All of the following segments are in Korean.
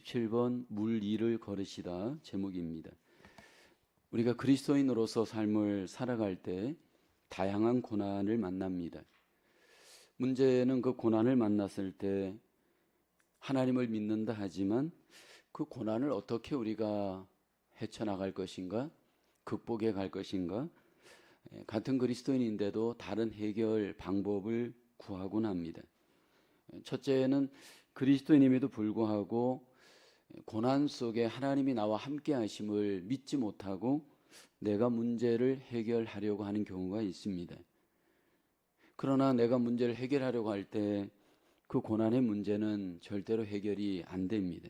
17번 물 위를 걸으시다 제목입니다. 우리가 그리스도인으로서 삶을 살아갈 때 다양한 고난을 만납니다. 문제는 그 고난을 만났을 때 하나님을 믿는다 하지만 그 고난을 어떻게 우리가 헤쳐나갈 것인가, 극복해 갈 것인가, 같은 그리스도인인데도 다른 해결 방법을 구하곤 합니다. 첫째는 그리스도인임에도 불구하고 고난 속에 하나님이 나와 함께 하심을 믿지 못하고 내가 문제를 해결하려고 하는 경우가 있습니다. 그러나 내가 문제를 해결하려고 할 때 그 고난의 문제는 절대로 해결이 안 됩니다.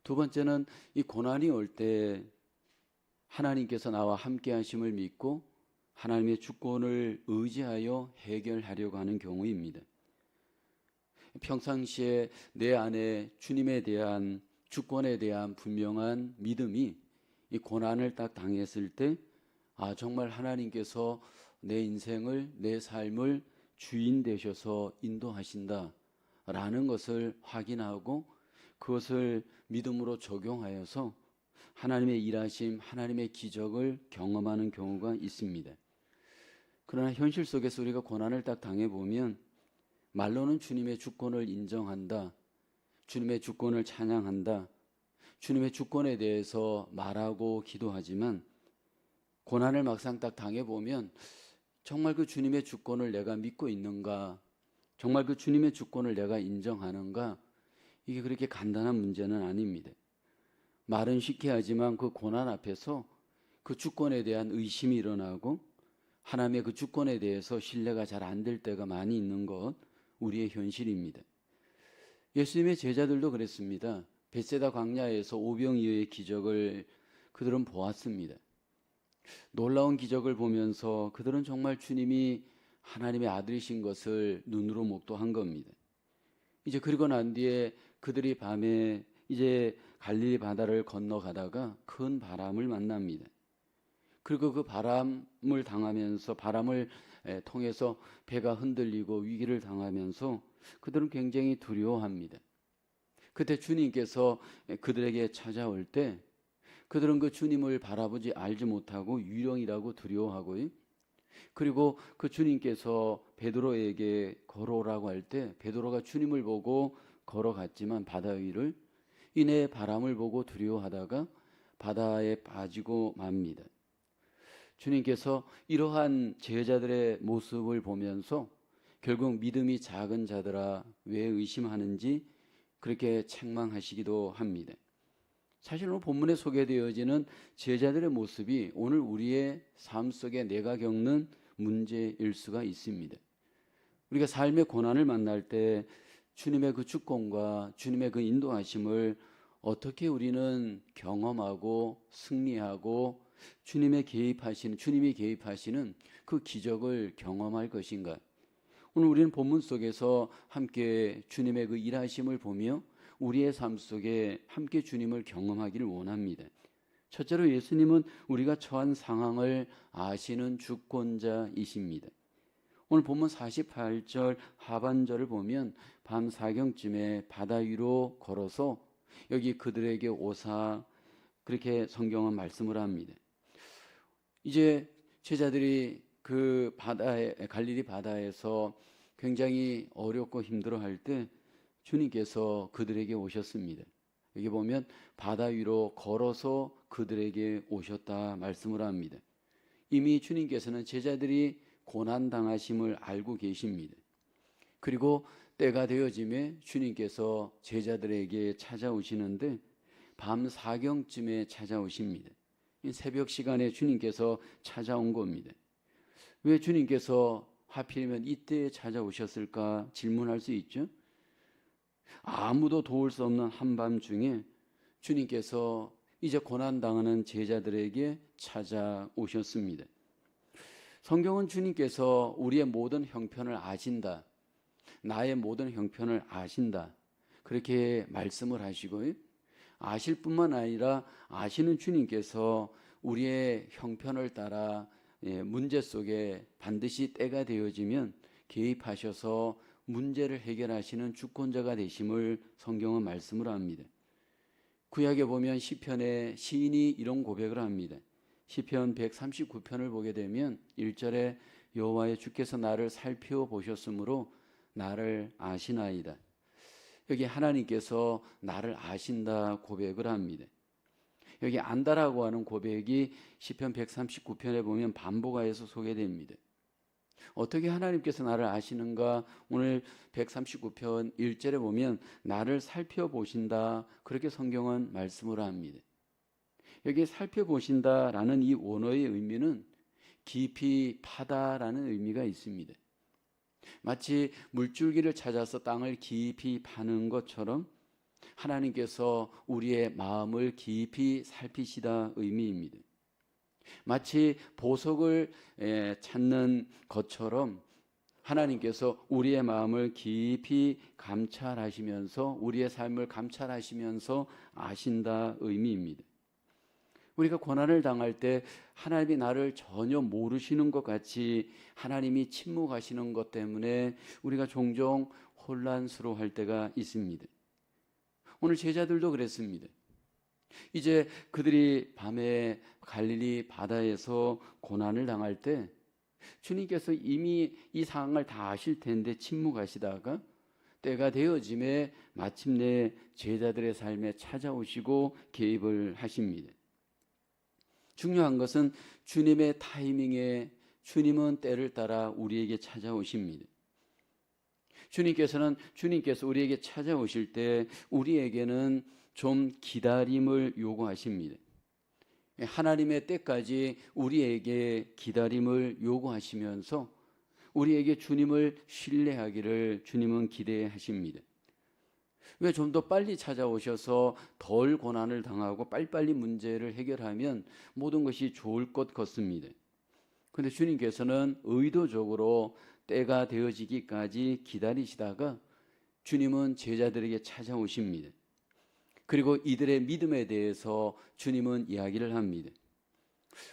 두 번째는 이 고난이 올 때 하나님께서 나와 함께 하심을 믿고 하나님의 주권을 의지하여 해결하려고 하는 경우입니다. 평상시에 내 안에 주님에 대한 주권에 대한 분명한 믿음이 이 고난을 딱 당했을 때 정말 하나님께서 내 인생을, 내 삶을 주인 되셔서 인도하신다 라는 것을 확인하고 그것을 믿음으로 적용하여서 하나님의 일하심, 하나님의 기적을 경험하는 경우가 있습니다. 그러나 현실 속에서 우리가 고난을 딱 당해보면 말로는 주님의 주권을 인정한다, 주님의 주권을 찬양한다, 주님의 주권에 대해서 말하고 기도하지만 고난을 막상 딱 당해보면 정말 그 주님의 주권을 내가 믿고 있는가, 정말 그 주님의 주권을 내가 인정하는가, 이게 그렇게 간단한 문제는 아닙니다. 말은 쉽게 하지만 그 고난 앞에서 그 주권에 대한 의심이 일어나고 하나님의 그 주권에 대해서 신뢰가 잘 안 될 때가 많이 있는 것, 우리의 현실입니다. 예수님의 제자들도 그랬습니다. 벳세다 광야에서 오병이어의 기적을 그들은 보았습니다. 놀라운 기적을 보면서 그들은 정말 주님이 하나님의 아들이신 것을 눈으로 목도한 겁니다. 이제 그리고 난 뒤에 그들이 밤에 이제 갈릴리 바다를 건너가다가 큰 바람을 만납니다. 그리고 그 바람을 당하면서 바람을 통해서 배가 흔들리고 위기를 당하면서 그들은 굉장히 두려워합니다. 그때 주님께서 그들에게 찾아올 때 그들은 그 주님을 바라보지 알지 못하고 유령이라고 두려워하고요. 그리고 그 주님께서 베드로에게 걸어오라고 할 때 베드로가 주님을 보고 걸어갔지만 바다 위를 이내 바람을 보고 두려워하다가 바다에 빠지고 맙니다. 주님께서 이러한 제자들의 모습을 보면서 결국 믿음이 작은 자들아 왜 의심하는지 그렇게 책망하시기도 합니다. 사실 오늘 본문에 소개되어지는 제자들의 모습이 오늘 우리의 삶 속에 내가 겪는 문제일 수가 있습니다. 우리가 삶의 고난을 만날 때 주님의 그 주권과 주님의 그 인도하심을 어떻게 우리는 경험하고 승리하고 주님이 개입하시는 그 기적을 경험할 것인가? 오늘 우리는 본문 속에서 함께 주님의 그 일하심을 보며 우리의 삶 속에 함께 주님을 경험하기를 원합니다. 첫째로 예수님은 우리가 처한 상황을 아시는 주권자이십니다. 오늘 본문 48절 하반절을 보면 밤 사경쯤에 바다 위로 걸어서 여기 그들에게 오사 그렇게 성경은 말씀을 합니다. 이제 제자들이 그 갈릴리 바다에서 굉장히 어렵고 힘들어할 때 주님께서 그들에게 오셨습니다. 여기 보면 바다 위로 걸어서 그들에게 오셨다 말씀을 합니다. 이미 주님께서는 제자들이 고난당하심을 알고 계십니다. 그리고 때가 되어짐에 주님께서 제자들에게 찾아오시는데 밤 사경쯤에 찾아오십니다. 새벽 시간에 주님께서 찾아온 겁니다. 왜 주님께서 하필이면 이때에 찾아오셨을까 질문할 수 있죠. 아무도 도울 수 없는 한밤중에 주님께서 이제 고난당하는 제자들에게 찾아오셨습니다. 성경은 주님께서 우리의 모든 형편을 아신다, 나의 모든 형편을 아신다 그렇게 말씀을 하시고요. 아실 뿐만 아니라 아시는 주님께서 우리의 형편을 따라 문제 속에 반드시 때가 되어지면 개입하셔서 문제를 해결하시는 주권자가 되심을 성경은 말씀을 합니다. 구약에 보면 시편의 시인이 이런 고백을 합니다. 시편 139편을 보게 되면 1절에 여호와의 주께서 나를 살펴보셨으므로 나를 아시나이다. 여기 하나님께서 나를 아신다 고백을 합니다. 여기 안다라고 하는 고백이 시편 139편에 보면 반복하여서 소개됩니다. 어떻게 하나님께서 나를 아시는가? 오늘 139편 1절에 보면 나를 살펴보신다, 그렇게 성경은 말씀을 합니다. 여기 살펴보신다라는 이 원어의 의미는 깊이 파다라는 의미가 있습니다. 마치 물줄기를 찾아서 땅을 깊이 파는 것처럼 하나님께서 우리의 마음을 깊이 살피시다 의미입니다. 마치 보석을 찾는 것처럼 하나님께서 우리의 마음을 깊이 감찰하시면서 우리의 삶을 감찰하시면서 아신다 의미입니다. 우리가 고난을 당할 때 하나님이 나를 전혀 모르시는 것 같이 하나님이 침묵하시는 것 때문에 우리가 종종 혼란스러워할 때가 있습니다. 오늘 제자들도 그랬습니다. 이제 그들이 밤에 갈릴리 바다에서 고난을 당할 때 주님께서 이미 이 상황을 다 아실 텐데 침묵하시다가 때가 되어짐에 마침내 제자들의 삶에 찾아오시고 개입을 하십니다. 중요한 것은 주님의 타이밍에 주님은 때를 따라 우리에게 찾아오십니다. 주님께서 우리에게 찾아오실 때 우리에게는 좀 기다림을 요구하십니다. 하나님의 때까지 우리에게 기다림을 요구하시면서 우리에게 주님을 신뢰하기를 주님은 기대하십니다. 왜 좀 더 빨리 찾아오셔서 덜 고난을 당하고 빨리빨리 문제를 해결하면 모든 것이 좋을 것 같습니다. 그런데 주님께서는 의도적으로 때가 되어지기까지 기다리시다가 주님은 제자들에게 찾아오십니다. 그리고 이들의 믿음에 대해서 주님은 이야기를 합니다.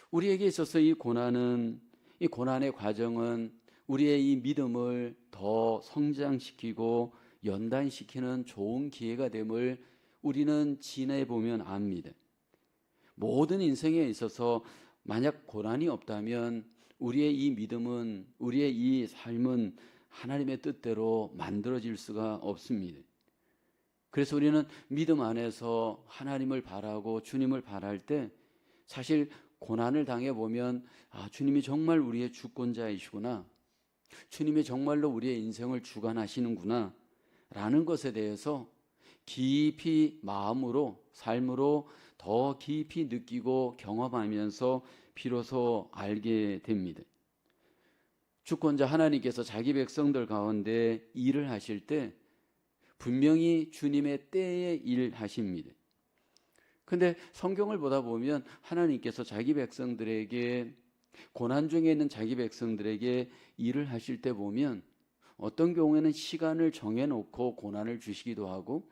우리에게 있어서 이 고난의 과정은 우리의 이 믿음을 더 성장시키고 연단시키는 좋은 기회가 됨을 우리는 지내보면 압니다. 모든 인생에 있어서 만약 고난이 없다면 우리의 이 믿음은, 우리의 이 삶은 하나님의 뜻대로 만들어질 수가 없습니다. 그래서 우리는 믿음 안에서 하나님을 바라고 주님을 바랄 때 사실 고난을 당해보면 주님이 정말 우리의 주권자이시구나, 주님이 정말로 우리의 인생을 주관하시는구나 라는 것에 대해서 깊이 마음으로, 삶으로 더 깊이 느끼고 경험하면서 비로소 알게 됩니다. 주권자 하나님께서 자기 백성들 가운데 일을 하실 때 분명히 주님의 때에 일하십니다. 그런데 성경을 보다 보면 하나님께서 자기 백성들에게, 고난 중에 있는 자기 백성들에게 일을 하실 때 보면 어떤 경우에는 시간을 정해놓고 고난을 주시기도 하고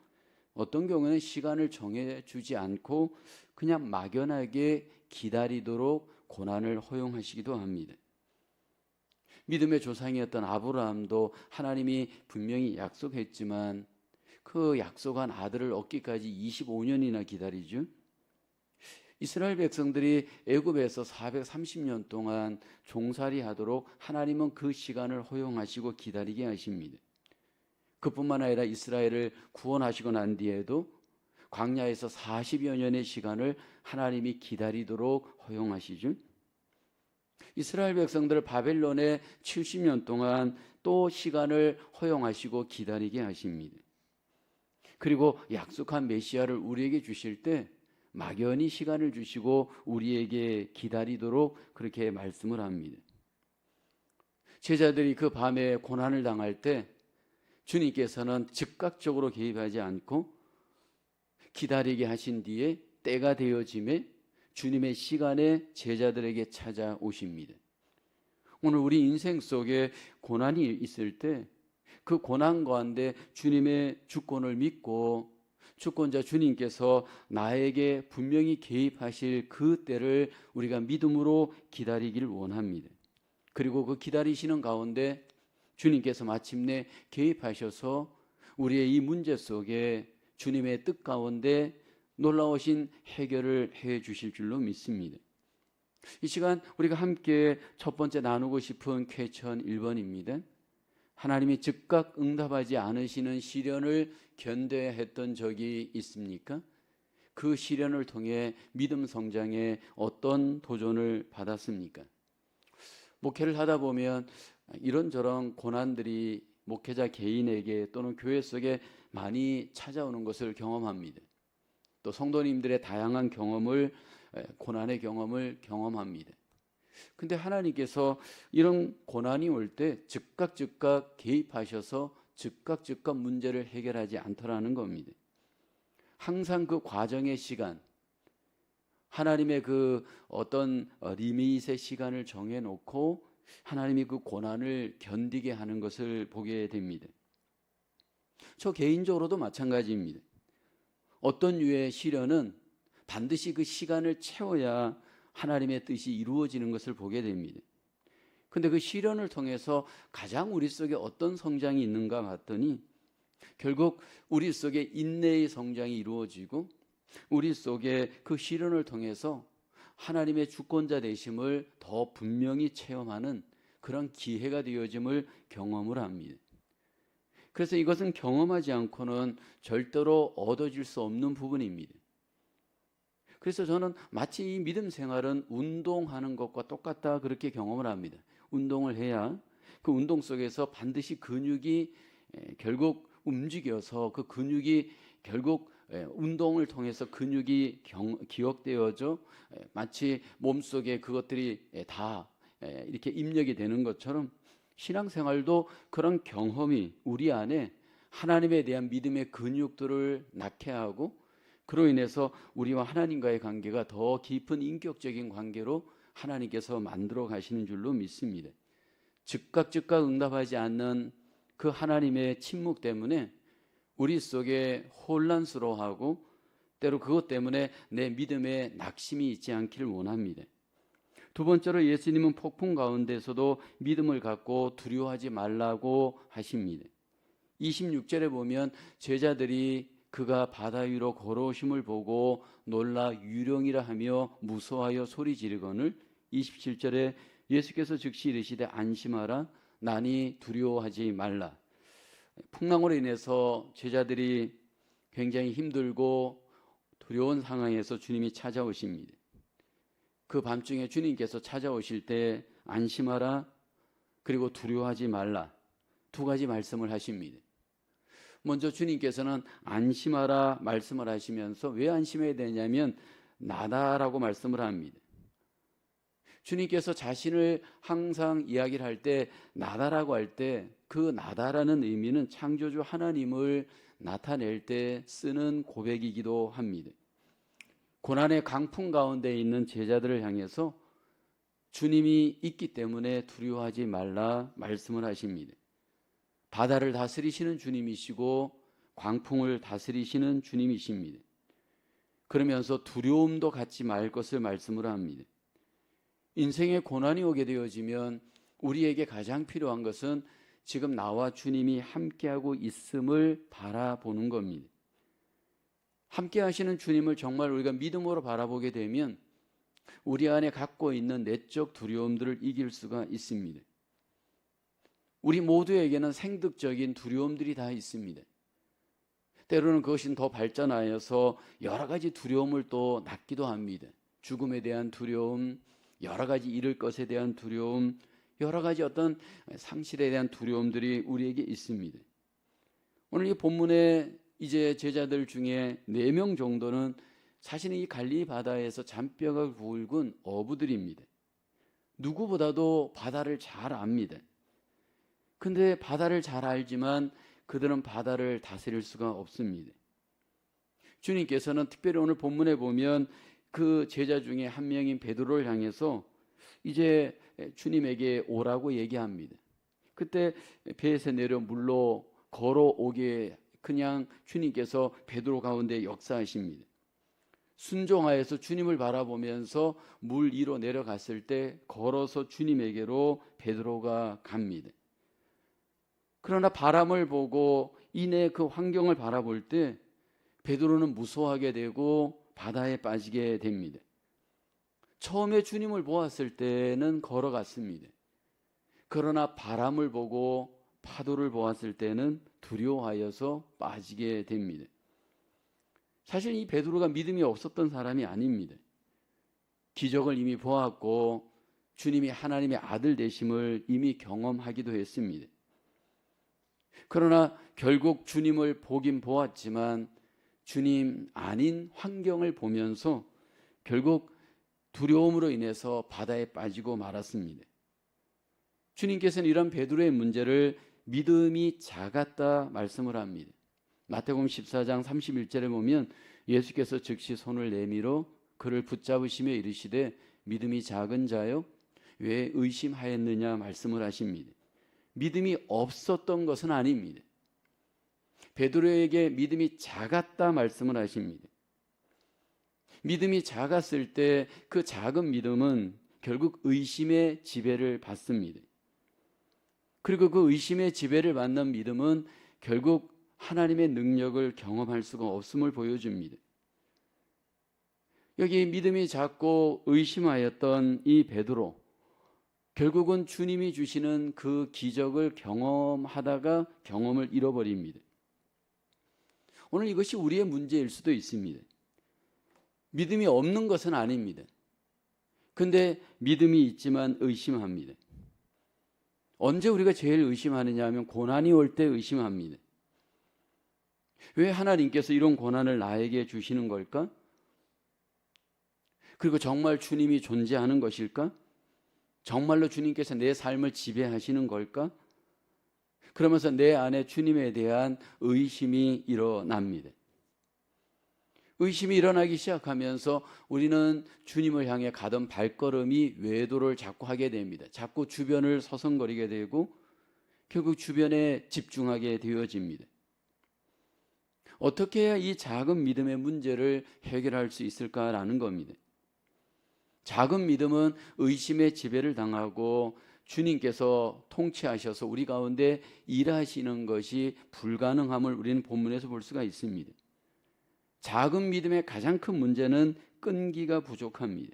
어떤 경우에는 시간을 정해주지 않고 그냥 막연하게 기다리도록 고난을 허용하시기도 합니다. 믿음의 조상이었던 아브라함도 하나님이 분명히 약속했지만 그 약속한 아들을 얻기까지 25년이나 기다리죠. 이스라엘 백성들이 애굽에서 430년 동안 종살이 하도록 하나님은 그 시간을 허용하시고 기다리게 하십니다. 그뿐만 아니라 이스라엘을 구원하시고 난 뒤에도 광야에서 40여 년의 시간을 하나님이 기다리도록 허용하시죠. 이스라엘 백성들을 바벨론에 70년 동안 또 시간을 허용하시고 기다리게 하십니다. 그리고 약속한 메시아를 우리에게 주실 때 막연히 시간을 주시고 우리에게 기다리도록 그렇게 말씀을 합니다. 제자들이 그 밤에 고난을 당할 때 주님께서는 즉각적으로 개입하지 않고 기다리게 하신 뒤에 때가 되어짐에 주님의 시간에 제자들에게 찾아오십니다. 오늘 우리 인생 속에 고난이 있을 때 그 고난 가운데 주님의 주권을 믿고 주권자 주님께서 나에게 분명히 개입하실 그 때를 우리가 믿음으로 기다리기를 원합니다. 그리고 그 기다리시는 가운데 주님께서 마침내 개입하셔서 우리의 이 문제 속에 주님의 뜻 가운데 놀라우신 해결을 해 주실 줄로 믿습니다. 이 시간 우리가 함께 첫 번째 나누고 싶은 퀘스천 1번입니다. 하나님이 즉각 응답하지 않으시는 시련을 견뎌야 했던 적이 있습니까? 그 시련을 통해 믿음 성장에 어떤 도전을 받았습니까? 목회를 하다 보면 이런저런 고난들이 목회자 개인에게 또는 교회 속에 많이 찾아오는 것을 경험합니다. 또 성도님들의 다양한 고난의 경험을 경험합니다. 근데 하나님께서 이런 고난이 올 때 즉각 개입하셔서 즉각 문제를 해결하지 않더라는 겁니다. 항상 그 과정의 시간, 하나님의 그 어떤 리밋의 시간을 정해놓고 하나님이 그 고난을 견디게 하는 것을 보게 됩니다. 저 개인적으로도 마찬가지입니다. 어떤 유의 시련은 반드시 그 시간을 채워야 하나님의 뜻이 이루어지는 것을 보게 됩니다. 근데 그 시련을 통해서 가장 우리 속에 어떤 성장이 있는가 봤더니 결국 우리 속에 인내의 성장이 이루어지고 우리 속에 그 시련을 통해서 하나님의 주권자 되심을 더 분명히 체험하는 그런 기회가 되어짐을 경험을 합니다. 그래서 이것은 경험하지 않고는 절대로 얻어질 수 없는 부분입니다. 그래서 저는 마치 이 믿음 생활은 운동하는 것과 똑같다 그렇게 경험을 합니다. 운동을 해야 그 운동 속에서 반드시 근육이 결국 움직여서 그 근육이 결국 운동을 통해서 근육이 기억되어져 마치 몸속에 그것들이 다 이렇게 입력이 되는 것처럼 신앙생활도 그런 경험이 우리 안에 하나님에 대한 믿음의 근육들을 낳게 하고 그로 인해서 우리와 하나님과의 관계가 더 깊은 인격적인 관계로 하나님께서 만들어 가시는 줄로 믿습니다. 즉각 응답하지 않는 그 하나님의 침묵 때문에 우리 속에 혼란스러워하고 때로 그것 때문에 내 믿음에 낙심이 있지 않기를 원합니다. 두 번째로 예수님은 폭풍 가운데서도 믿음을 갖고 두려워하지 말라고 하십니다. 26절에 보면 제자들이 그가 바다 위로 걸어오심을 보고 놀라 유령이라 하며 무서워하여 소리 지르거늘 27절에 예수께서 즉시 이르시되 안심하라 나니 두려워하지 말라. 풍랑으로 인해서 제자들이 굉장히 힘들고 두려운 상황에서 주님이 찾아오십니다. 그 밤중에 주님께서 찾아오실 때 안심하라 그리고 두려워하지 말라 두 가지 말씀을 하십니다. 먼저 주님께서는 안심하라 말씀을 하시면서 왜 안심해야 되냐면 나다라고 말씀을 합니다. 주님께서 자신을 항상 이야기를 할 때 나다라고 할 때 그 나다라는 의미는 창조주 하나님을 나타낼 때 쓰는 고백이기도 합니다. 고난의 강풍 가운데 있는 제자들을 향해서 주님이 있기 때문에 두려워하지 말라 말씀을 하십니다. 바다를 다스리시는 주님이시고 광풍을 다스리시는 주님이십니다. 그러면서 두려움도 갖지 말 것을 말씀을 합니다. 인생에 고난이 오게 되어지면 우리에게 가장 필요한 것은 지금 나와 주님이 함께하고 있음을 바라보는 겁니다. 함께 하시는 주님을 정말 우리가 믿음으로 바라보게 되면 우리 안에 갖고 있는 내적 두려움들을 이길 수가 있습니다. 우리 모두에게는 생득적인 두려움들이 다 있습니다. 때로는 그것이 더 발전하여서 여러 가지 두려움을 또 낳기도 합니다. 죽음에 대한 두려움, 여러 가지 잃을 것에 대한 두려움, 여러 가지 어떤 상실에 대한 두려움들이 우리에게 있습니다. 오늘 이 본문에 이제 제자들 중에 4명 정도는 자신이 이 갈릴리 바다에서 잔뼈가 굵은 어부들입니다. 누구보다도 바다를 잘 압니다. 근데 바다를 잘 알지만 그들은 바다를 다스릴 수가 없습니다. 주님께서는 특별히 오늘 본문에 보면 그 제자 중에 한 명인 베드로를 향해서 이제 주님에게 오라고 얘기합니다. 그때 배에서 내려 물로 걸어오게 그냥 주님께서 베드로 가운데 역사하십니다. 순종하여서 주님을 바라보면서 물 위로 내려갔을 때 걸어서 주님에게로 베드로가 갑니다. 그러나 바람을 보고 이내 그 환경을 바라볼 때 베드로는 무서워하게 되고 바다에 빠지게 됩니다. 처음에 주님을 보았을 때는 걸어갔습니다. 그러나 바람을 보고 파도를 보았을 때는 두려워하여서 빠지게 됩니다. 사실 이 베드로가 믿음이 없었던 사람이 아닙니다. 기적을 이미 보았고 주님이 하나님의 아들 되심을 이미 경험하기도 했습니다. 그러나 결국 주님을 보긴 보았지만 주님 아닌 환경을 보면서 결국 두려움으로 인해서 바다에 빠지고 말았습니다. 주님께서는 이런 베드로의 문제를 믿음이 작았다 말씀을 합니다. 마태복음 14장 31절에 보면 예수께서 즉시 손을 내밀어 그를 붙잡으시며 이르시되 믿음이 작은 자여 왜 의심하였느냐 말씀을 하십니다. 믿음이 없었던 것은 아닙니다. 베드로에게 믿음이 작았다 말씀을 하십니다. 믿음이 작았을 때 그 작은 믿음은 결국 의심의 지배를 받습니다. 그리고 그 의심의 지배를 받는 믿음은 결국 하나님의 능력을 경험할 수가 없음을 보여줍니다. 여기 믿음이 작고 의심하였던 이 베드로, 결국은 주님이 주시는 그 기적을 경험하다가 경험을 잃어버립니다. 오늘 이것이 우리의 문제일 수도 있습니다. 믿음이 없는 것은 아닙니다. 근데 믿음이 있지만 의심합니다. 언제 우리가 제일 의심하느냐 하면 고난이 올 때 의심합니다. 왜 하나님께서 이런 고난을 나에게 주시는 걸까? 그리고 정말 주님이 존재하는 것일까? 정말로 주님께서 내 삶을 지배하시는 걸까? 그러면서 내 안에 주님에 대한 의심이 일어납니다. 의심이 일어나기 시작하면서 우리는 주님을 향해 가던 발걸음이 외도를 자꾸 하게 됩니다. 자꾸 주변을 서성거리게 되고 결국 주변에 집중하게 되어집니다. 어떻게 해야 이 작은 믿음의 문제를 해결할 수 있을까라는 겁니다. 작은 믿음은 의심의 지배를 당하고 주님께서 통치하셔서 우리 가운데 일하시는 것이 불가능함을 우리는 본문에서 볼 수가 있습니다. 작은 믿음의 가장 큰 문제는 끈기가 부족합니다.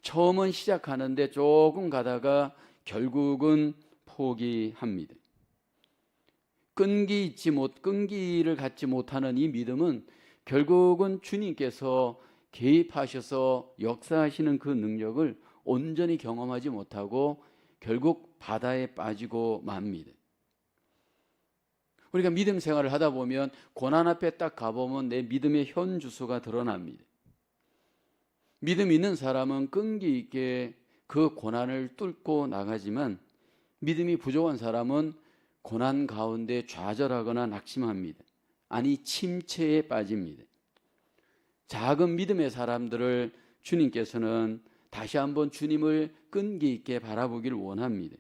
처음은 시작하는데 조금 가다가 결국은 포기합니다. 끈기를 갖지 못하는 이 믿음은 결국은 주님께서 개입하셔서 역사하시는 그 능력을 온전히 경험하지 못하고 결국 바다에 빠지고 맙니다. 우리가 믿음 생활을 하다 보면 고난 앞에 딱 가보면 내 믿음의 현 주소가 드러납니다. 믿음 있는 사람은 끈기 있게 그 고난을 뚫고 나가지만 믿음이 부족한 사람은 고난 가운데 좌절하거나 낙심합니다. 아니 침체에 빠집니다. 작은 믿음의 사람들을 주님께서는 다시 한번 주님을 끈기 있게 바라보기를 원합니다.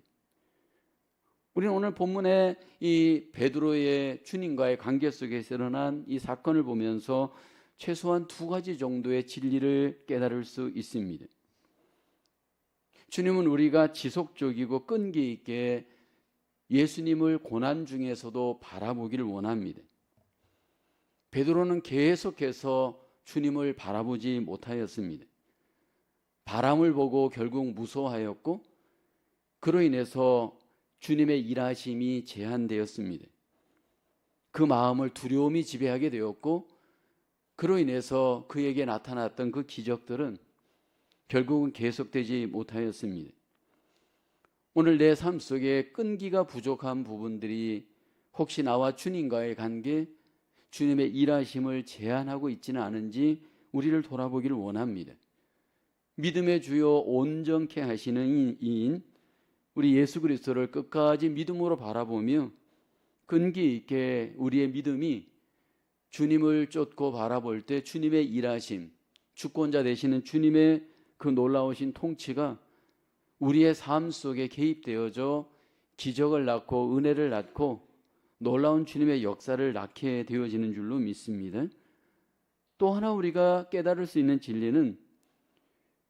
우리는 오늘 본문에 이 베드로의 주님과의 관계 속에서 일어난 이 사건을 보면서 최소한 두 가지 정도의 진리를 깨달을 수 있습니다. 주님은 우리가 지속적이고 끈기 있게 예수님을 고난 중에서도 바라보기를 원합니다. 베드로는 계속해서 주님을 바라보지 못하였습니다. 바람을 보고 결국 무서워하였고 그로 인해서 주님의 일하심이 제한되었습니다. 그 마음을 두려움이 지배하게 되었고 그로 인해서 그에게 나타났던 그 기적들은 결국은 계속되지 못하였습니다. 오늘 내 삶 속에 끈기가 부족한 부분들이 혹시 나와 주님과의 관계, 주님의 일하심을 제한하고 있지는 않은지 우리를 돌아보기를 원합니다. 믿음의 주요 온전케 하시는 이인 우리 예수 그리스도를 끝까지 믿음으로 바라보며 끈기 있게 우리의 믿음이 주님을 쫓고 바라볼 때 주님의 일하심, 주권자 되시는 주님의 그 놀라우신 통치가 우리의 삶 속에 개입되어져 기적을 낳고 은혜를 낳고 놀라운 주님의 역사를 낳게 되어지는 줄로 믿습니다. 또 하나 우리가 깨달을 수 있는 진리는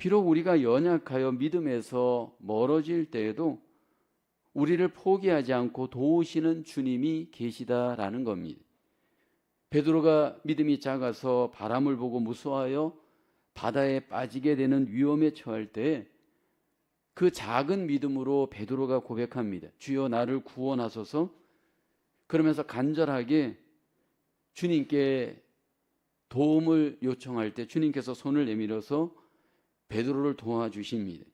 비록 우리가 연약하여 믿음에서 멀어질 때에도 우리를 포기하지 않고 도우시는 주님이 계시다라는 겁니다. 베드로가 믿음이 작아서 바람을 보고 무서워하여 바다에 빠지게 되는 위험에 처할 때 그 작은 믿음으로 베드로가 고백합니다. 주여 나를 구원하소서. 그러면서 간절하게 주님께 도움을 요청할 때 주님께서 손을 내밀어서 베드로를 도와주십니다.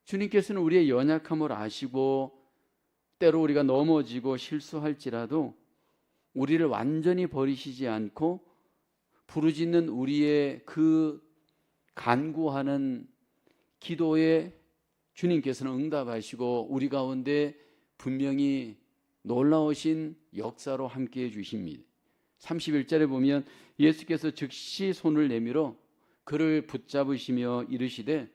주님께서는 우리의 연약함을 아시고 때로 우리가 넘어지고 실수할지라도 우리를 완전히 버리시지 않고 부르짖는 우리의 그 간구하는 기도에 주님께서는 응답하시고 우리 가운데 분명히 놀라우신 역사로 함께해 주십니다. 31절에 보면 예수께서 즉시 손을 내밀어 그를 붙잡으시며 이르시되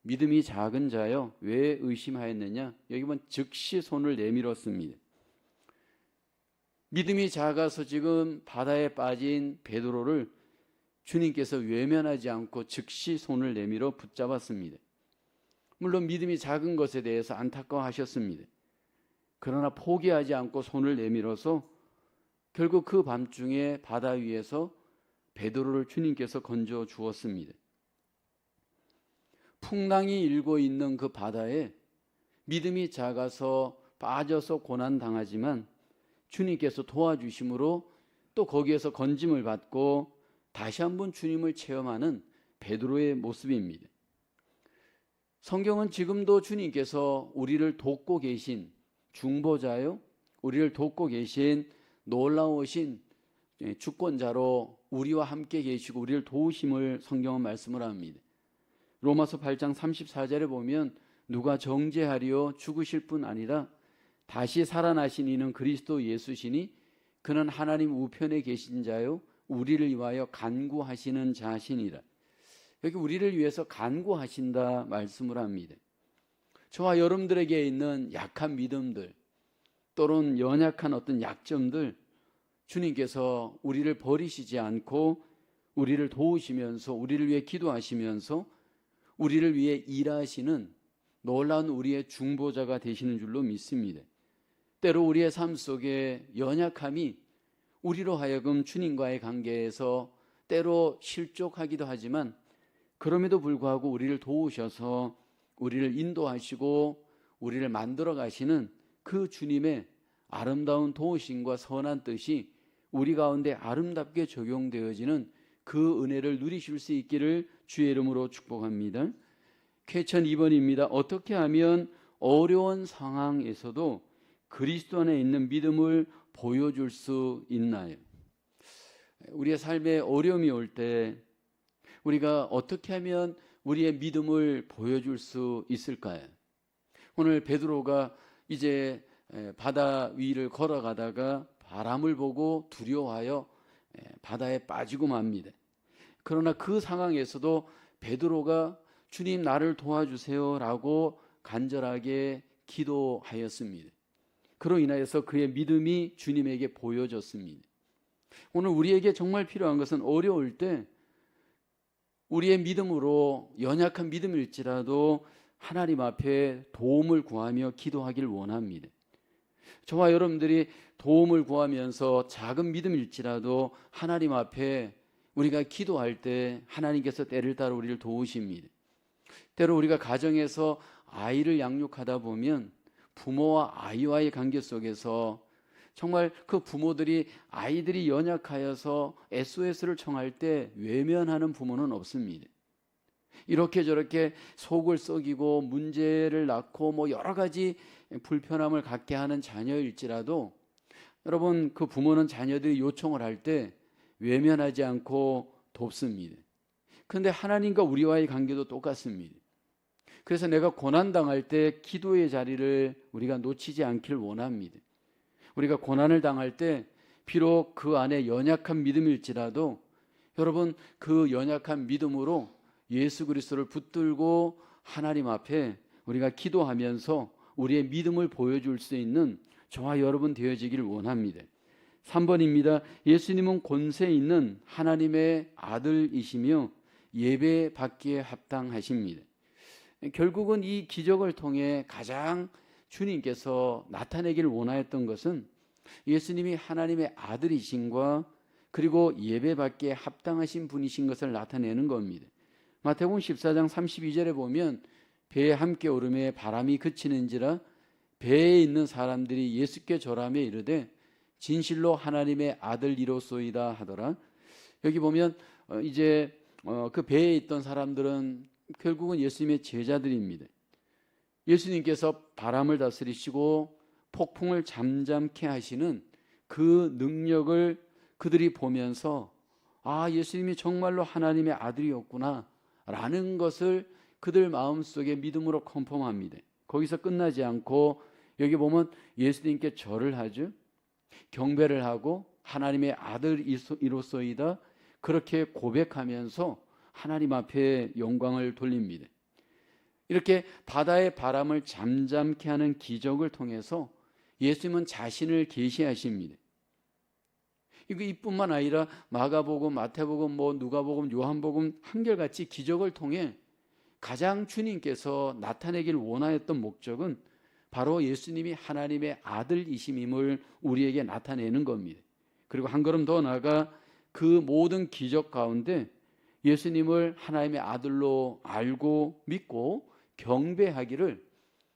믿음이 작은 자여 왜 의심하였느냐. 여기 보면 즉시 손을 내밀었습니다. 믿음이 작아서 지금 바다에 빠진 베드로를 주님께서 외면하지 않고 즉시 손을 내밀어 붙잡았습니다. 물론 믿음이 작은 것에 대해서 안타까워하셨습니다. 그러나 포기하지 않고 손을 내밀어서 결국 그 밤중에 바다 위에서 베드로를 주님께서 건져 주었습니다. 풍랑이 일고 있는 그 바다에 믿음이 작아서 빠져서 고난당하지만 주님께서 도와주심으로 또 거기에서 건짐을 받고 다시 한번 주님을 체험하는 베드로의 모습입니다. 성경은 지금도 주님께서 우리를 돕고 계신 중보자요, 우리를 돕고 계신 놀라우신 주권자로 우리와 함께 계시고 우리를 도우심을 성경은 말씀을 합니다. 로마서 8장 34절에 보면 누가 정죄하리요 죽으실 뿐 아니라 다시 살아나신 이는 그리스도 예수시니 그는 하나님 우편에 계신 자요 우리를 위하여 간구하시는 자시니라. 여기 우리를 위해서 간구하신다 말씀을 합니다. 저와 여러분들에게 있는 약한 믿음들 또는 연약한 어떤 약점들 주님께서 우리를 버리시지 않고 우리를 도우시면서 우리를 위해 기도하시면서 우리를 위해 일하시는 놀라운 우리의 중보자가 되시는 줄로 믿습니다. 때로 우리의 삶 속에 연약함이 우리로 하여금 주님과의 관계에서 때로 실족하기도 하지만 그럼에도 불구하고 우리를 도우셔서 우리를 인도하시고 우리를 만들어 가시는 그 주님의 아름다운 도우심과 선한 뜻이 우리 가운데 아름답게 적용되어지는 그 은혜를 누리실 수 있기를 주의 이름으로 축복합니다. 퀘천 2번입니다. 어떻게 하면 어려운 상황에서도 그리스도 안에 있는 믿음을 보여줄 수 있나요? 우리의 삶에 어려움이 올 때 우리가 어떻게 하면 우리의 믿음을 보여줄 수 있을까요? 오늘 베드로가 이제 바다 위를 걸어가다가 바람을 보고 두려워하여 바다에 빠지고 맙니다. 그러나 그 상황에서도 베드로가 주님 나를 도와주세요 라고 간절하게 기도하였습니다. 그로 인하여서 그의 믿음이 주님에게 보여졌습니다. 오늘 우리에게 정말 필요한 것은 어려울 때 우리의 믿음으로 연약한 믿음일지라도 하나님 앞에 도움을 구하며 기도하길 원합니다. 저와 여러분들이 도움을 구하면서 작은 믿음일지라도 하나님 앞에 우리가 기도할 때 하나님께서 때를 따라 우리를 도우십니다. 때로 우리가 가정에서 아이를 양육하다 보면 부모와 아이와의 관계 속에서 정말 그 부모들이 아이들이 연약하여서 SOS를 청할 때 외면하는 부모는 없습니다. 이렇게 저렇게 속을 썩이고 문제를 낳고 여러 가지 불편함을 갖게 하는 자녀일지라도 여러분 그 부모는 자녀들이 요청을 할 때 외면하지 않고 돕습니다. 그런데 하나님과 우리와의 관계도 똑같습니다. 그래서 내가 고난당할 때 기도의 자리를 우리가 놓치지 않길 원합니다. 우리가 고난을 당할 때 비록 그 안에 연약한 믿음일지라도 여러분 그 연약한 믿음으로 예수 그리스도를 붙들고 하나님 앞에 우리가 기도하면서 우리의 믿음을 보여줄 수 있는 저와 여러분 되어지기를 원합니다. 3번입니다. 예수님은 권세 있는 하나님의 아들이시며 예배 받기에 합당하십니다. 결국은 이 기적을 통해 가장 주님께서 나타내기를 원하였던 것은 예수님이 하나님의 아들이신과 그리고 예배받기에 합당하신 분이신 것을 나타내는 겁니다. 마태복음 14장 32절에 보면 배에 함께 오르매 바람이 그치는지라 배에 있는 사람들이 예수께 절하며 이르되 진실로 하나님의 아들이로소이다 하더라. 여기 보면 이제 그 배에 있던 사람들은 결국은 예수님의 제자들입니다. 예수님께서 바람을 다스리시고 폭풍을 잠잠케 하시는 그 능력을 그들이 보면서 아, 예수님이 정말로 하나님의 아들이었구나 라는 것을 그들 마음속에 믿음으로 컨펌합니다. 거기서 끝나지 않고 여기 보면 예수님께 절을 하죠. 경배를 하고 하나님의 아들이로소이다 그렇게 고백하면서 하나님 앞에 영광을 돌립니다. 이렇게 바다의 바람을 잠잠케 하는 기적을 통해서 예수님은 자신을 계시하십니다. 이뿐만 아니라 마가복음, 마태복음, 누가복음, 요한복음 한결같이 기적을 통해 가장 주님께서 나타내길 원하였던 목적은 바로 예수님이 하나님의 아들이심임을 우리에게 나타내는 겁니다. 그리고 한 걸음 더 나아가 그 모든 기적 가운데 예수님을 하나님의 아들로 알고 믿고 경배하기를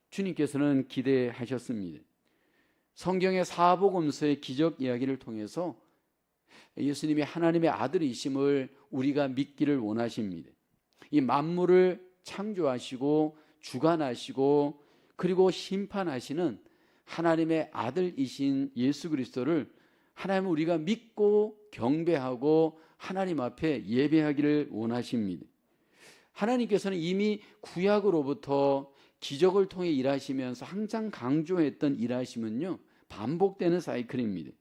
주님께서는 기대하셨습니다. 성경의 사복음서의 기적 이야기를 통해서 예수님이 하나님의 아들이심을 우리가 믿기를 원하십니다. 이 만물을 창조하시고 주관하시고 그리고 심판하시는 하나님의 아들이신 예수 그리스도를 하나님은 우리가 믿고 경배하고 하나님 앞에 예배하기를 원하십니다. 하나님께서는 이미 구약으로부터 기적을 통해 일하시면서 항상 강조했던 일하심은요, 반복되는 사이클입니다.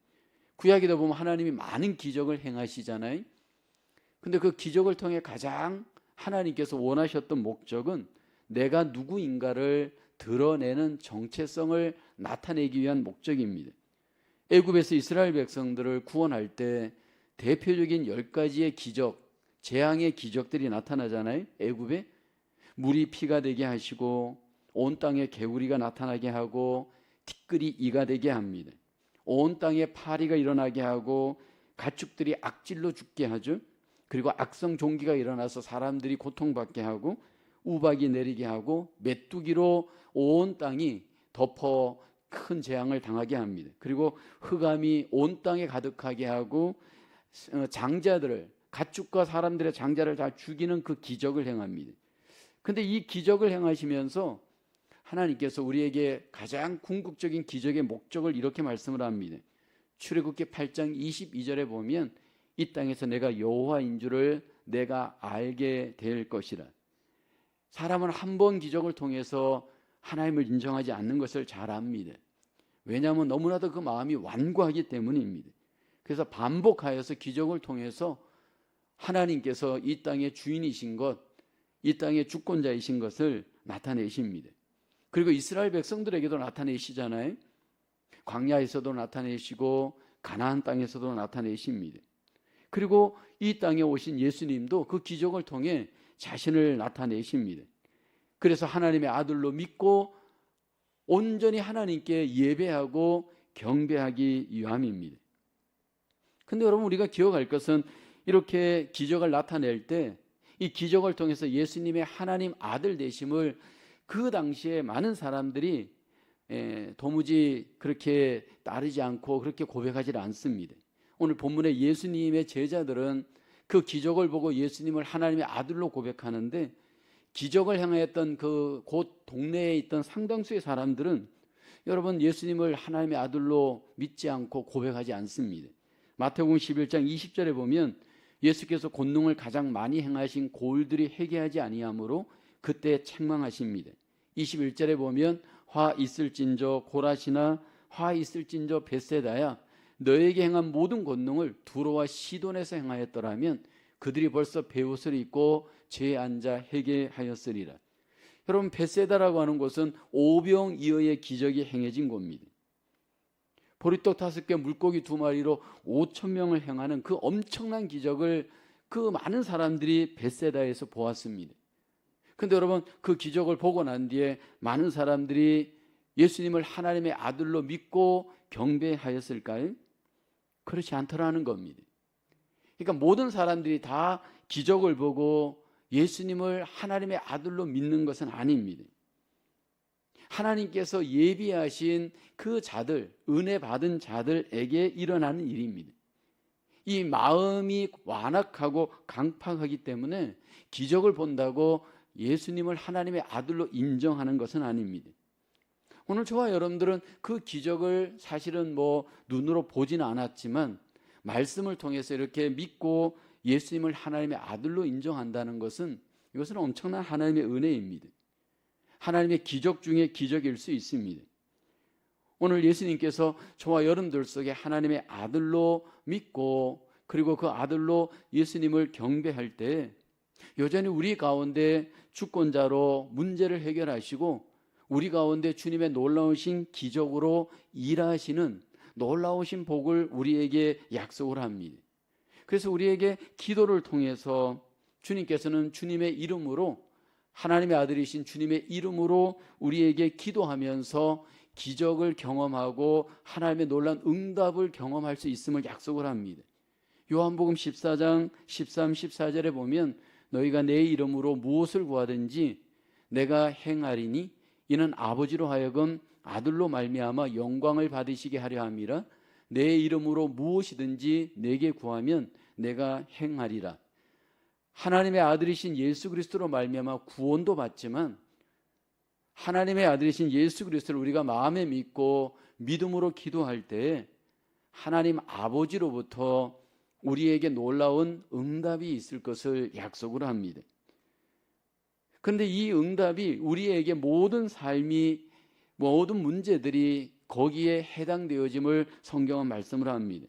구약에도 보면 하나님이 많은 기적을 행하시잖아요. 근데 그 기적을 통해 가장 하나님께서 원하셨던 목적은 내가 누구인가를 드러내는 정체성을 나타내기 위한 목적입니다. 애굽에서 이스라엘 백성들을 구원할 때 대표적인 10가지의 기적, 재앙의 기적들이 나타나잖아요. 애굽에 물이 피가 되게 하시고 온 땅에 개구리가 나타나게 하고 티끌이 이가 되게 합니다. 온 땅에 파리가 일어나게 하고 가축들이 악질로 죽게 하죠. 그리고 악성 종기가 일어나서 사람들이 고통받게 하고 우박이 내리게 하고 메뚜기로 온 땅이 덮어 큰 재앙을 당하게 합니다. 그리고 흑암이 온 땅에 가득하게 하고 장자들을, 가축과 사람들의 장자를 다 죽이는 그 기적을 행합니다. 근데 이 기적을 행하시면서 하나님께서 우리에게 가장 궁극적인 기적의 목적을 이렇게 말씀을 합니다. 출애굽기 8장 22절에 보면 이 땅에서 내가 여호와인 줄을 내가 알게 될 것이라. 사람은 한 번 기적을 통해서 하나님을 인정하지 않는 것을 잘 압니다. 왜냐하면 너무나도 그 마음이 완고하기 때문입니다. 그래서 반복하여서 기적을 통해서 하나님께서 이 땅의 주인이신 것, 이 땅의 주권자이신 것을 나타내십니다. 그리고 이스라엘 백성들에게도 나타내시잖아요. 광야에서도 나타내시고 가나안 땅에서도 나타내십니다. 그리고 이 땅에 오신 예수님도 그 기적을 통해 자신을 나타내십니다. 그래서 하나님의 아들로 믿고 온전히 하나님께 예배하고 경배하기 위함입니다. 근데 여러분, 우리가 기억할 것은 이렇게 기적을 나타낼 때 이 기적을 통해서 예수님의 하나님 아들 되심을 그 당시에 많은 사람들이 도무지 그렇게 따르지 않고 그렇게 고백하지 않습니다. 오늘 본문의 예수님의 제자들은 그 기적을 보고 예수님을 하나님의 아들로 고백하는데, 기적을 행하였던 그 곳 동네에 있던 상당수의 사람들은 여러분 예수님을 하나님의 아들로 믿지 않고 고백하지 않습니다. 마태복음 11장 20절에 보면 예수께서 권능을 가장 많이 행하신 고을들이 회개하지 아니하므로 그때 책망하십니다. 21절에 보면 화 있을진저 고라시나 화 있을진저 벳세다야 너에게 행한 모든 권능을 두로와 시돈에서 행하였더라면 그들이 벌써 베옷을 입고 죄에 앉아 회개하였으리라. 여러분, 벳세다라고 하는 곳은 오병이어의 기적이 행해진 곳입니다. 보리떡 5개 물고기 2마리로 5,000명을 행하는 그 엄청난 기적을 그 많은 사람들이 벳세다에서 보았습니다. 근데 여러분, 그 기적을 보고 난 뒤에 많은 사람들이 예수님을 하나님의 아들로 믿고 경배하였을까요? 그렇지 않더라는 겁니다. 그러니까 모든 사람들이 다 기적을 보고 예수님을 하나님의 아들로 믿는 것은 아닙니다. 하나님께서 예비하신 그 자들, 은혜 받은 자들에게 일어나는 일입니다. 이 마음이 완악하고 강팍하기 때문에 기적을 본다고 예수님을 하나님의 아들로 인정하는 것은 아닙니다. 오늘 저와 여러분들은 그 기적을 사실은 눈으로 보지는 않았지만 말씀을 통해서 이렇게 믿고 예수님을 하나님의 아들로 인정한다는 것은 이것은 엄청난 하나님의 은혜입니다. 하나님의 기적 중에 기적일 수 있습니다. 오늘 예수님께서 저와 여러분들 속에 하나님의 아들로 믿고 그리고 그 아들로 예수님을 경배할 때 여전히 우리 가운데 주권자로 문제를 해결하시고 우리 가운데 주님의 놀라우신 기적으로 일하시는 놀라우신 복을 우리에게 약속을 합니다. 그래서 우리에게 기도를 통해서 주님께서는 주님의 이름으로 하나님의 아들이신 주님의 이름으로 우리에게 기도하면서 기적을 경험하고 하나님의 놀라운 응답을 경험할 수 있음을 약속을 합니다. 요한복음 14장 13, 14절에 보면 너희가 내 이름으로 무엇을 구하든지 내가 행하리니 이는 아버지로 하여금 아들로 말미암아 영광을 받으시게 하려 함이라. 내 이름으로 무엇이든지 내게 구하면 내가 행하리라. 하나님의 아들이신 예수 그리스도로 말미암아 구원도 받지만 하나님의 아들이신 예수 그리스도를 우리가 마음에 믿고 믿음으로 기도할 때 하나님 아버지로부터 우리에게 놀라운 응답이 있을 것을 약속을 합니다. 그런데 이 응답이 우리에게 모든 삶이 모든 문제들이 거기에 해당되어짐을 성경은 말씀을 합니다.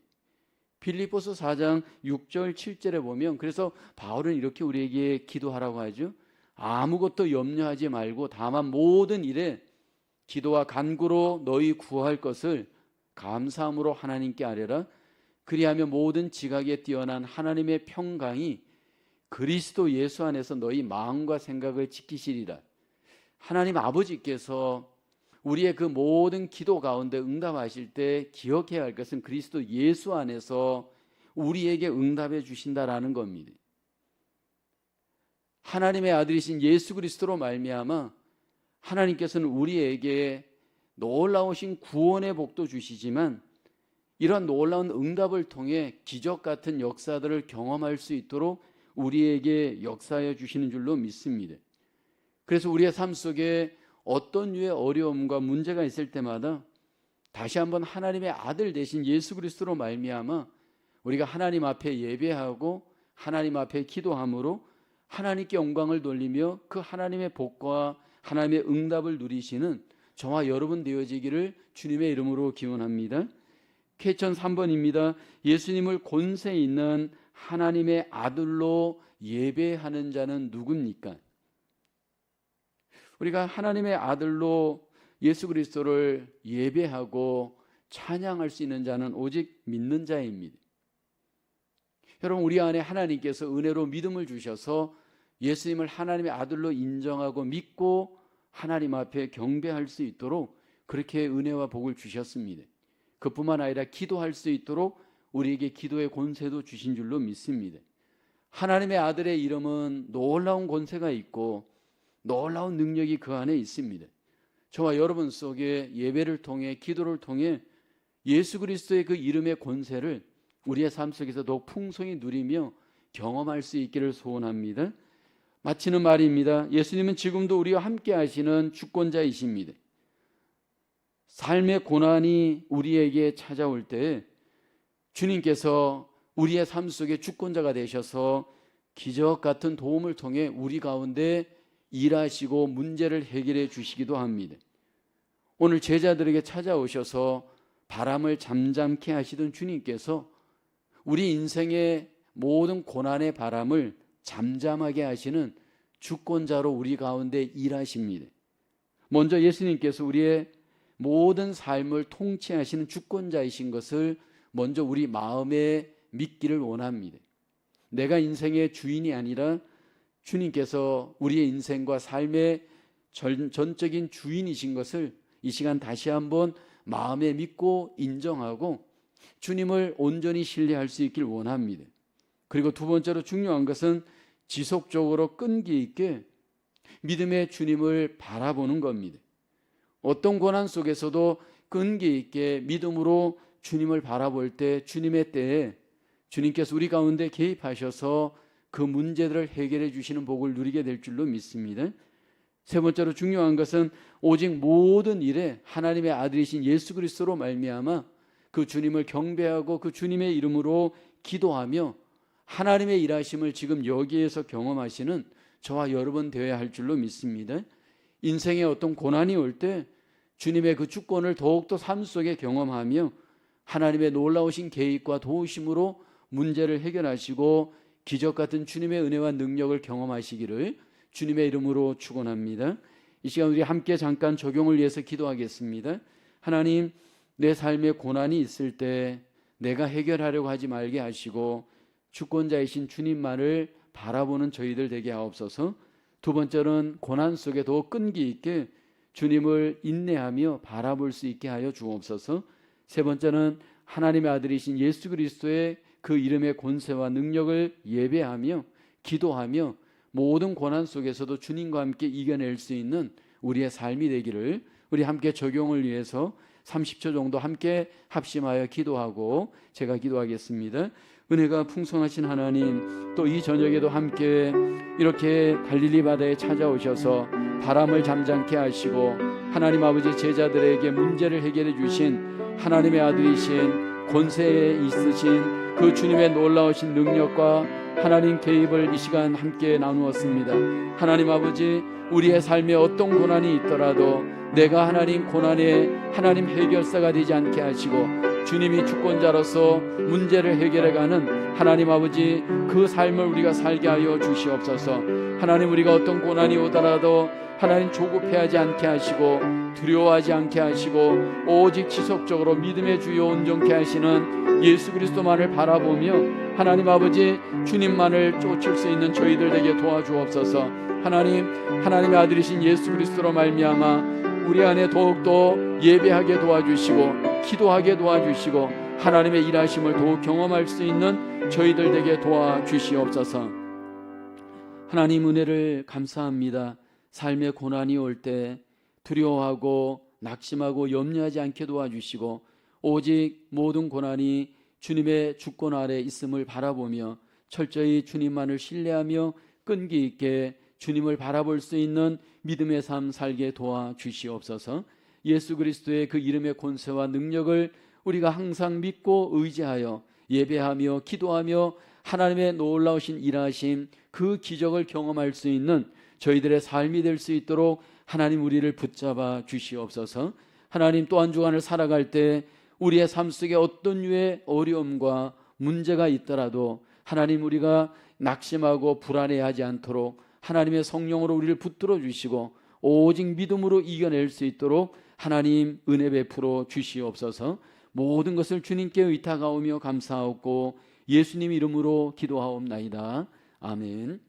빌립보서 4장 6절 7절에 보면 그래서 바울은 이렇게 우리에게 기도하라고 하죠. 아무것도 염려하지 말고 다만 모든 일에 기도와 간구로 너희 구할 것을 감사함으로 하나님께 아뢰라. 그리하면 모든 지각에 뛰어난 하나님의 평강이 그리스도 예수 안에서 너희 마음과 생각을 지키시리라. 하나님 아버지께서 우리의 그 모든 기도 가운데 응답하실 때 기억해야 할 것은 그리스도 예수 안에서 우리에게 응답해 주신다라는 겁니다. 하나님의 아들이신 예수 그리스도로 말미암아 하나님께서는 우리에게 놀라우신 구원의 복도 주시지만 이런 놀라운 응답을 통해 기적 같은 역사들을 경험할 수 있도록 우리에게 역사해 주시는 줄로 믿습니다. 그래서 우리의 삶 속에 어떤 류의 어려움과 문제가 있을 때마다 다시 한번 하나님의 아들 되신 예수 그리스도로 말미암아 우리가 하나님 앞에 예배하고 하나님 앞에 기도함으로 하나님께 영광을 돌리며 그 하나님의 복과 하나님의 응답을 누리시는 저와 여러분 되어지기를 주님의 이름으로 기원합니다. 퀘스천 3번입니다. 예수님을 권세 있는 하나님의 아들로 예배하는 자는 누굽니까? 우리가 하나님의 아들로 예수 그리스도를 예배하고 찬양할 수 있는 자는 오직 믿는 자입니다. 여러분, 우리 안에 하나님께서 은혜로 믿음을 주셔서 예수님을 하나님의 아들로 인정하고 믿고 하나님 앞에 경배할 수 있도록 그렇게 은혜와 복을 주셨습니다. 그뿐만 아니라 기도할 수 있도록 우리에게 기도의 권세도 주신 줄로 믿습니다. 하나님의 아들의 이름은 놀라운 권세가 있고 놀라운 능력이 그 안에 있습니다. 저와 여러분 속에 예배를 통해 기도를 통해 예수 그리스도의 그 이름의 권세를 우리의 삶 속에서 더욱 풍성히 누리며 경험할 수 있기를 소원합니다. 마치는 말입니다. 예수님은 지금도 우리와 함께 하시는 주권자이십니다. 삶의 고난이 우리에게 찾아올 때 주님께서 우리의 삶 속에 주권자가 되셔서 기적 같은 도움을 통해 우리 가운데 일하시고 문제를 해결해 주시기도 합니다. 오늘 제자들에게 찾아오셔서 바람을 잠잠케 하시던 주님께서 우리 인생의 모든 고난의 바람을 잠잠하게 하시는 주권자로 우리 가운데 일하십니다. 먼저 예수님께서 우리의 모든 삶을 통치하시는 주권자이신 것을 먼저 우리 마음에 믿기를 원합니다. 내가 인생의 주인이 아니라 주님께서 우리의 인생과 삶의 전적인 주인이신 것을 이 시간 다시 한번 마음에 믿고 인정하고 주님을 온전히 신뢰할 수 있길 원합니다. 그리고 두 번째로 중요한 것은 지속적으로 끈기 있게 믿음의 주님을 바라보는 겁니다. 어떤 고난 속에서도 끈기 있게 믿음으로 주님을 바라볼 때 주님의 때에 주님께서 우리 가운데 개입하셔서 그 문제들을 해결해 주시는 복을 누리게 될 줄로 믿습니다. 세 번째로 중요한 것은 오직 모든 일에 하나님의 아들이신 예수 그리스도로 말미암아 그 주님을 경배하고 그 주님의 이름으로 기도하며 하나님의 일하심을 지금 여기에서 경험하시는 저와 여러분 되어야 할 줄로 믿습니다. 인생에 어떤 고난이 올 때 주님의 그 주권을 더욱더 삶 속에 경험하며 하나님의 놀라우신 계획과 도우심으로 문제를 해결하시고 기적 같은 주님의 은혜와 능력을 경험하시기를 주님의 이름으로 축원합니다. 이 시간 우리 함께 잠깐 적용을 위해서 기도하겠습니다. 하나님, 내 삶에 고난이 있을 때 내가 해결하려고 하지 말게 하시고 주권자이신 주님만을 바라보는 저희들 되게 하옵소서. 두 번째는 고난 속에 더 끈기 있게 주님을 인내하며 바라볼 수 있게 하여 주옵소서. 세 번째는 하나님의 아들이신 예수 그리스도의 그 이름의 권세와 능력을 예배하며 기도하며 모든 고난 속에서도 주님과 함께 이겨낼 수 있는 우리의 삶이 되기를 우리 함께 적용을 위해서 30초 정도 함께 합심하여 기도하고 제가 기도하겠습니다. 은혜가 풍성하신 하나님, 또 이 저녁에도 함께 이렇게 갈릴리 바다에 찾아오셔서 바람을 잠잠케 하시고 하나님 아버지 제자들에게 문제를 해결해 주신 하나님의 아들이신 권세에 있으신 그 주님의 놀라우신 능력과 하나님 개입을 이 시간 함께 나누었습니다. 하나님 아버지, 우리의 삶에 어떤 고난이 있더라도 내가 하나님 고난의 하나님 해결사가 되지 않게 하시고 주님이 주권자로서 문제를 해결해가는 하나님 아버지 그 삶을 우리가 살게 하여 주시옵소서. 하나님, 우리가 어떤 고난이 오더라도 하나님 조급해하지 않게 하시고 두려워하지 않게 하시고 오직 지속적으로 믿음의 주요 온전케 하시는 예수 그리스도만을 바라보며 하나님 아버지 주님만을 쫓을 수 있는 저희들 되게 도와주옵소서. 하나님, 하나님의 아들이신 예수 그리스도로 말미암아 우리 안에 더욱더 예배하게 도와주시고 기도하게 도와주시고 하나님의 일하심을 더욱 경험할 수 있는 저희들 되게 도와주시옵소서. 하나님, 은혜를 감사합니다. 삶의 고난이 올 때 두려워하고 낙심하고 염려하지 않게 도와주시고 오직 모든 고난이 주님의 주권 아래 있음을 바라보며 철저히 주님만을 신뢰하며 끈기 있게 주님을 바라볼 수 있는 믿음의 삶 살게 도와주시옵소서. 예수 그리스도의 그 이름의 권세와 능력을 우리가 항상 믿고 의지하여 예배하며 기도하며 하나님의 놀라우신 일하심 그 기적을 경험할 수 있는 저희들의 삶이 될 수 있도록 하나님 우리를 붙잡아 주시옵소서. 하나님, 또 한 주간을 살아갈 때 우리의 삶 속에 어떤 유의 어려움과 문제가 있더라도 하나님, 우리가 낙심하고 불안해하지 않도록 하나님의 성령으로 우리를 붙들어 주시고 오직 믿음으로 이겨낼 수 있도록 하나님 은혜 베풀어 주시옵소서. 모든 것을 주님께 의탁하오며 감사하옵고 예수님 이름으로 기도하옵나이다. 아멘.